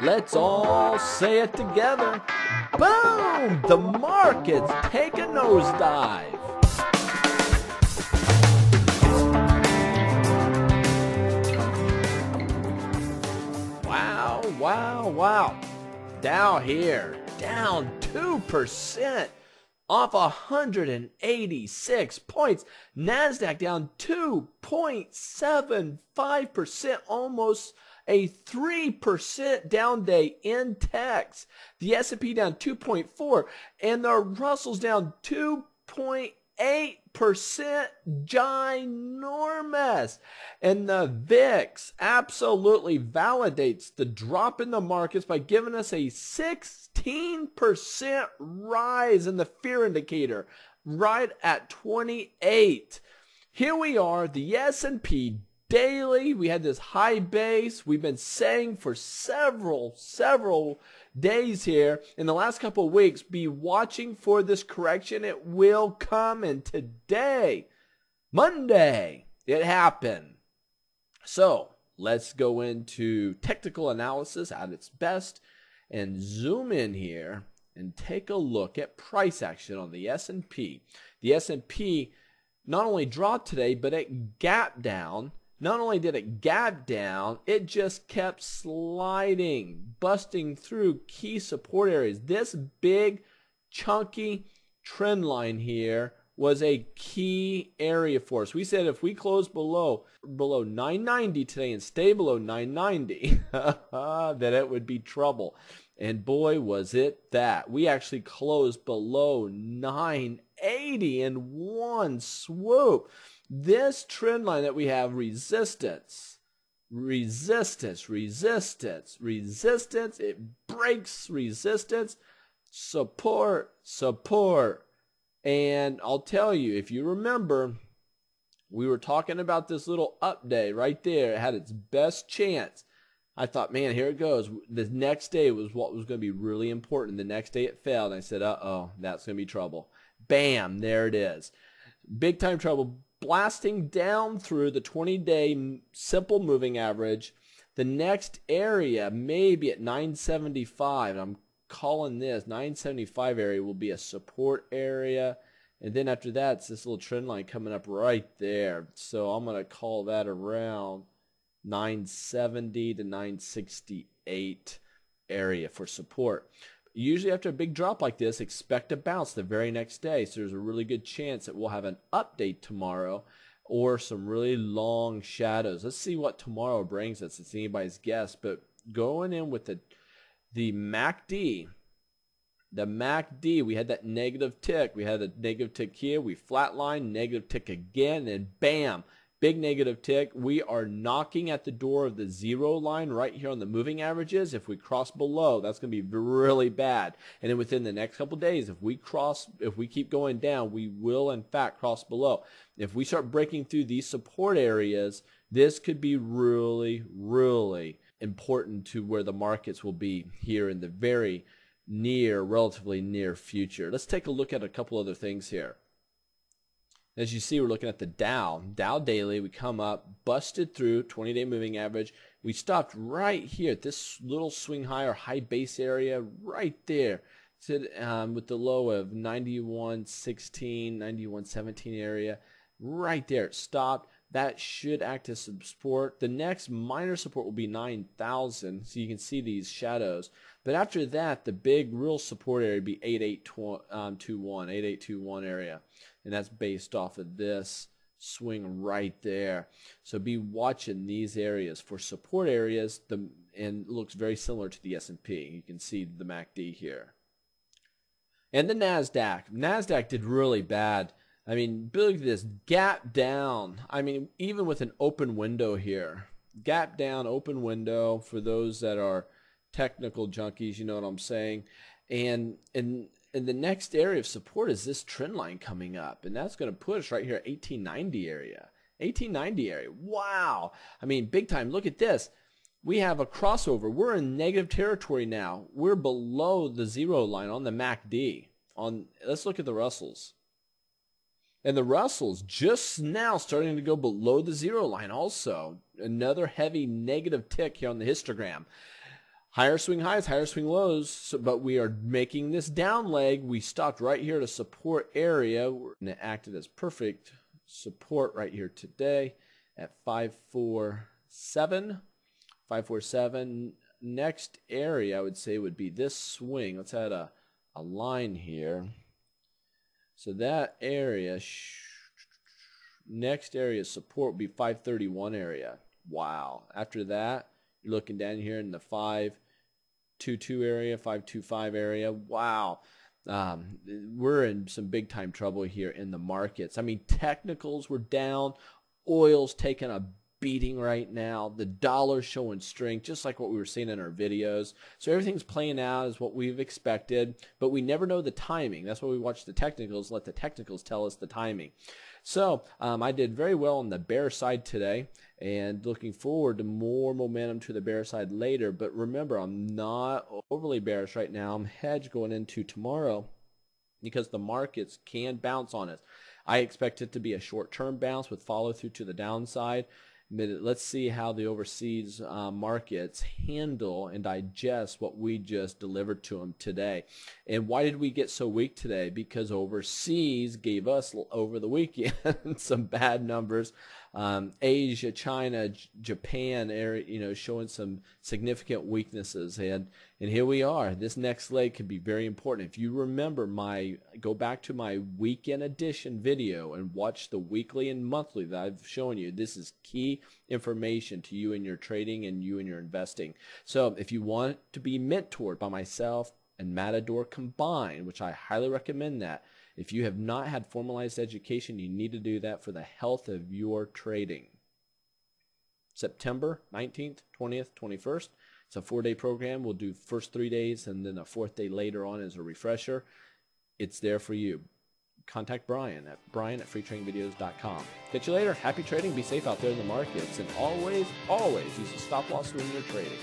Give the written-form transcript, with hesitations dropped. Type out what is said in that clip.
Let's all say it together. Boom! The markets take a nosedive. Wow, wow, wow. Dow here, down 2%. Off 186 points. Nasdaq down 2.75%, almost a 3% down day in techs. The S&P down 2.4%, and the Russell's down 2.8%, ginormous. And the VIX absolutely validates the drop in the markets by giving us a 16% rise in the fear indicator, right at 28. Here we are, the S&P daily. We had this high base. We've been saying for several days here in the last couple of weeks, be watching for this correction. It will come, and today, Monday, it happened. So let's go into technical analysis at its best and zoom in here and take a look at price action on the S&P. The S&P not only dropped today, but it gapped down. Not only did it gap down, it just kept sliding, busting through key support areas. This big, chunky trend line here was a key area for us. We said if we close below 990 today and stay below 990, that it would be trouble. And boy, was it that. We actually closed below 980 in one swoop. This trend line that we have, resistance, resistance, resistance, resistance, it breaks resistance, support, support. And I'll tell you, if you remember, we were talking about this little up day right there. It had its best chance. I thought, man, here it goes. The next day was what was going to be really important. The next day it failed. And I said, uh-oh, that's going to be trouble. Bam, there it is. Big time trouble. Blasting down through the 20-day simple moving average. The next area may be at 975. I'm calling this 975 area will be a support area. And then after that, it's this little trend line coming up right there. So I'm going to call that around 970 to 968 area for support. Usually after a big drop like this, expect a bounce the very next day. So there's a really good chance that we'll have an update tomorrow or some really long shadows. Let's see what tomorrow brings us. It's anybody's guess. But going in with the MACD, we had that negative tick. We had a negative tick here. We flatlined, negative tick again, and bam, big negative tick. We are knocking at the door of the zero line right here on the moving averages. If we cross below, that's going to be really bad. And then within the next couple days, if we keep going down, we will in fact cross below. If we start breaking through these support areas, this could be really, really important to where the markets will be here in the very relatively near future. Let's take a look at a couple other things here. As you see, we're looking at the Dow daily. We come up, busted through 20-day moving average. We stopped right here at this little swing high or high base area right there. With the low of 91.16, 91.17 area. Right there, it stopped. That should act as support. The next minor support will be 9,000. So you can see these shadows. But after that, the big real support area would be 8821 area. And that's based off of this swing right there. So be watching these areas for support areas. And it looks very similar to the S&P. You can see the MACD here. And the Nasdaq. Nasdaq did really bad. I mean, look at this gap down. I mean, even with an open window here. Gap down, open window for those that are technical junkies, you know what I'm saying. And the next area of support is this trend line coming up. And that's going to push right here at 1890 area. 1890 area. Wow. I mean, big time. Look at this. We have a crossover. We're in negative territory now. We're below the zero line on the MACD. Let's look at the Russells. And the Russell's just now starting to go below the zero line also. Another heavy negative tick here on the histogram. Higher swing highs, higher swing lows, but we are making this down leg. We stopped right here at a support area, and it acted as perfect support right here today at 547. 547. Next area I would say would be this swing. Let's add a line here. So that area, next area support would be 531 area. Wow. After that, you're looking down here in the 522 area, 525 area. Wow. We're in some big time trouble here in the markets. I mean, technicals were down. Oil's taking a beating right now. The dollar's showing strength, just like what we were seeing in our videos. So everything's playing out as what we've expected, but we never know the timing. That's why we watch the technicals, let the technicals tell us the timing. So I did very well on the bear side today, and looking forward to more momentum to the bear side later. But remember, I'm not overly bearish right now. I'm hedged going into tomorrow because the markets can bounce on us. I expect it to be a short-term bounce with follow-through to the downside. Let's see how the overseas markets handle and digest what we just delivered to them today. And why did we get so weak today? Because overseas gave us over the weekend some bad numbers. Asia, China, Japan, showing some significant weaknesses, and here we are. This next leg could be very important. If you remember go back to my weekend edition video and watch the weekly and monthly that I've shown you. This is key information to you in your trading and you in your investing. So if you want to be mentored by myself and Matador combined, which I highly recommend that. If you have not had formalized education, you need to do that for the health of your trading. September 19th, 20th, 21st. It's a 4-day program. We'll do first 3 days and then a 4th day later on as a refresher. It's there for you. Contact Brian at brian@freetrainingvideos.com. Catch you later. Happy trading. Be safe out there in the markets. And always, always use a stop loss when you're trading.